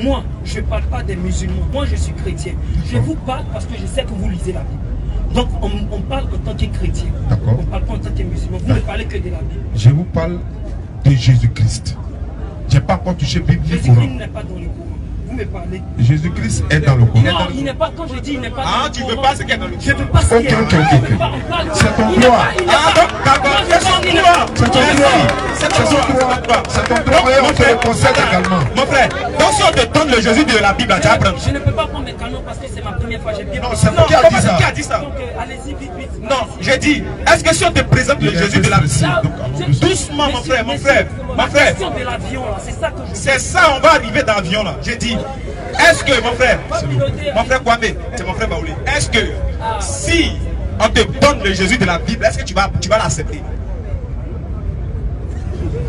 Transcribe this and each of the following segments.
Moi, je ne parle pas des musulmans. Moi, je suis chrétien. Je vous parle parce que je sais que vous lisez la Bible. Donc, on parle en tant que chrétien. On ne parle pas en tant que musulman. Vous ne parlez que de la Bible. Je vous parle de Jésus-Christ. Je n'ai pas encore touché Bible ni Coran. Jésus-Christ n'est pas dans le Coran. Vous me parlez. Jésus-Christ est dans le Coran. Non, il n'est pas, quand je dis il n'est pas dans le Coran. Ah, tu ne veux pas ce qu'il y a dans le Coran. Je ne veux pas ce qu'il y a. Ok. C'est ton droit. Ah, d'accord. C'est son droit. C'est ton droit. C'est ton droit et on te le concède également. Mon frère, donc si on te donne le Jésus de la Bible, tu vas prendre. Je ne peux pas prendre mes canons parce que c'est ma première fois. J'ai bien. Non, c'est qui a dit ça? Qui a dit ça? Donc, allez-y, vite. Non, j'ai dit, est-ce que si on te présente le Jésus de la Bible, doucement, mon frère. Question de l'avion, c'est ça que je. C'est ça, on va arriver dans l'avion là. J'ai dit, est-ce que mon frère Kwame, c'est mon frère Baoulé, est-ce que si on te donne le Jésus de la Bible, est-ce que tu vas l'accepter?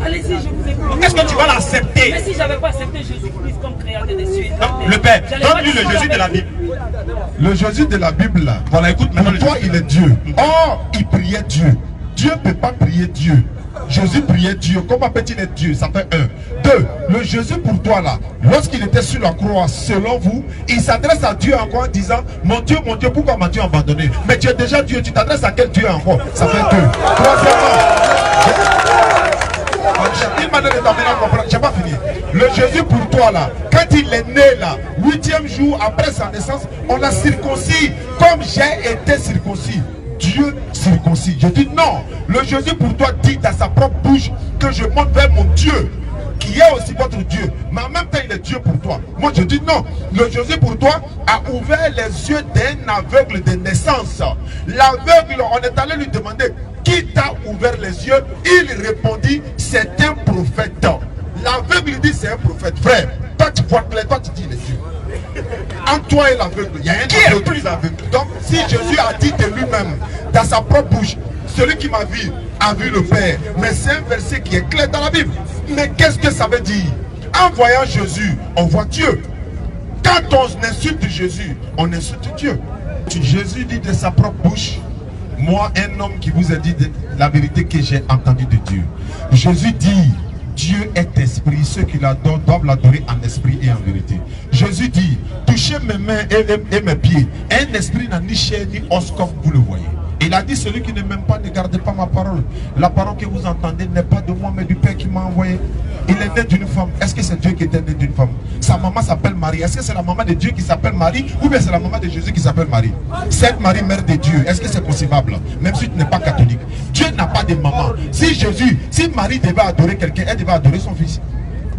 Allez-y, je vous écoute. Est-ce que tu vas l'accepter? Mais si je n'avais pas accepté Jésus-Christ comme créateur des cieux et de la terre, le Père, donne-lui le Jésus de la Bible. Le Jésus de la Bible là, Voilà, écoute maintenant. pour toi il est Dieu. Or, il priait Dieu. Dieu ne peut pas prier Dieu. Jésus priait Dieu. Comment peut-il être Dieu? Ça fait 1. 2. Le Jésus pour toi là, lorsqu'il était sur la croix, selon vous, il s'adresse à Dieu encore en disant, mon Dieu, pourquoi m'as-tu abandonné? Mais tu es déjà Dieu, tu t'adresses à quel Dieu encore? Ça fait 2. Une manière de t'amener à comprendre, j'ai pas fini. Le Jésus pour toi là, quand il est né là, 8e jour après sa naissance, on l'a circoncis comme j'ai été circoncis. Dieu circoncis. Je dis non. Le Jésus pour toi dit à sa propre bouche que je monte vers mon Dieu, qui est aussi votre Dieu. Mais en même temps, il est Dieu pour toi. Moi, je dis non. Le Jésus pour toi a ouvert les yeux d'un aveugle de naissance. L'aveugle, on est allé lui demander qui t'a ouvert les yeux. Il répondit, c'est un prophète. L'aveugle dit, c'est un prophète. Frère, toi tu vois clair, toi tu dis, il est Dieu. En toi et l'aveugle, il y a un qui est plus aveugle. Donc, si Jésus a dit de lui-même, dans sa propre bouche, celui qui m'a vu a vu le Père. Mais c'est un verset qui est clair dans la Bible. Mais qu'est-ce que ça veut dire? En voyant Jésus, on voit Dieu. Quand on insulte Jésus, on insulte Dieu. Jésus dit de sa propre bouche, moi, un homme qui vous a dit la vérité que j'ai entendue de Dieu. Jésus dit, Dieu est esprit, ceux qui l'adorent doivent l'adorer en esprit et en vérité. Jésus dit, touchez mes mains et mes pieds. Un esprit n'a ni chair ni os comme vous le voyez. Il a dit, celui qui ne m'aime pas, ne gardez pas ma parole. La parole que vous entendez n'est pas de moi, mais du Père qui m'a envoyé. Il est né d'une femme. Est-ce que c'est Dieu qui était né d'une femme? Sa maman s'appelle Marie. Est-ce que c'est la maman de Dieu qui s'appelle Marie? Ou bien c'est la maman de Jésus qui s'appelle Marie? Cette Marie, mère de Dieu, est-ce que c'est concevable? Même si tu n'es pas catholique. Dieu n'a pas de maman. Si Marie devait adorer quelqu'un, elle devait adorer son fils.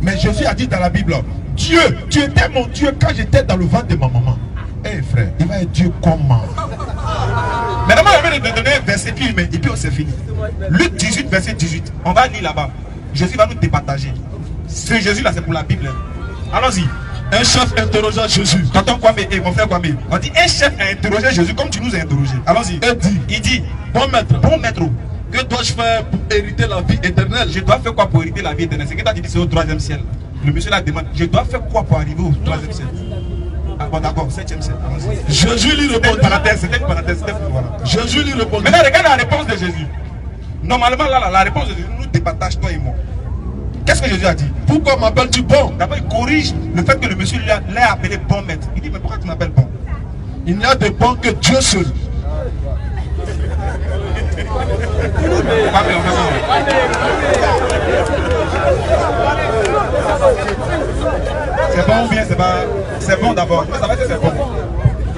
Mais Jésus a dit dans la Bible, Dieu, tu étais mon Dieu quand j'étais dans le ventre de ma maman. Eh frère, il va être Dieu comment? Maintenant, on va donner un verset, puis on s'est fini. Luc 18, verset 18. On va lire là-bas. Jésus va nous départager. Ce Jésus-là, c'est pour la Bible. Allons-y. Un chef interrogea Jésus. Tonton Kwame et mon frère Kwame. On dit un chef a interrogé Jésus comme tu nous as interrogé. Allons-y. Il dit, bon maître, que dois-je faire pour hériter la vie éternelle? Je dois faire quoi pour hériter la vie éternelle? C'est que tu as dit c'est au 3e ciel. Le monsieur là demande, je dois faire quoi pour arriver au 3e ciel? Ah bon, d'accord, 7e ciel. Jésus lui répondit. C'était une parenthèse. Voilà. Jésus lui répondit. Maintenant, regarde la réponse de Jésus. Normalement, là, la réponse de Jésus nous départage, toi et moi. Qu'est-ce que Jésus a dit? Pourquoi m'appelles-tu bon? D'abord, il corrige le fait que le monsieur l'a appelé bon maître. Il dit, mais pourquoi tu m'appelles bon? Il n'y a de bon que Dieu seul. C'est bon ou bien c'est pas... C'est bon d'abord. Ça va être c'est bon.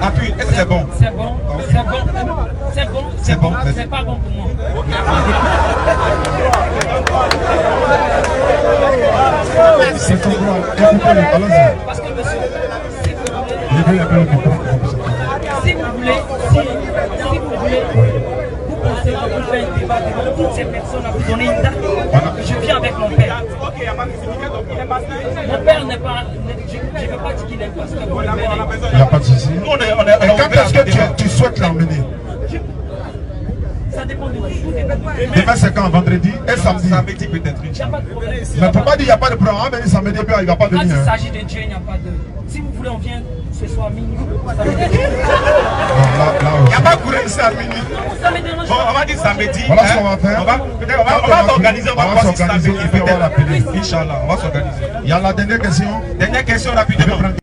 Appuie, est-ce que c'est bon? C'est bon, c'est bon, c'est pas bon pour moi. C'est ton droit. Écoutez-le, allons-y. Parce que monsieur, si vous voulez, vous pensez que vous faites un débat devant toutes ces personnes à vous donner une date, je viens avec mon père. Mon père n'est pas, je ne veux pas dire qu'il est pasteur. Il n'y a pas de souci. Et quand est-ce que tu souhaites l'emmener? Ça dépend de vous. Demain c'est quand? Vendredi et samedi. Samedi peut-être. Il n'y a pas de problème. Mais pourquoi dire il n'y a pas de problème? On va venir samedi et puis il ne va pas Quand venir. il s'agit de Dieu, il n'y a pas de... Si vous voulez, on vient ce soir à minuit. Ça me dérange. Il n'y a pas de courant ici à minuit. Ça me dérange. Bon, on va dire samedi. Voilà ce qu'on va faire. On va s'organiser, on va voir si samedi. Inch'Allah. Inch'Allah, on va s'organiser. Il y a la dernière question. Dernière question rapidement.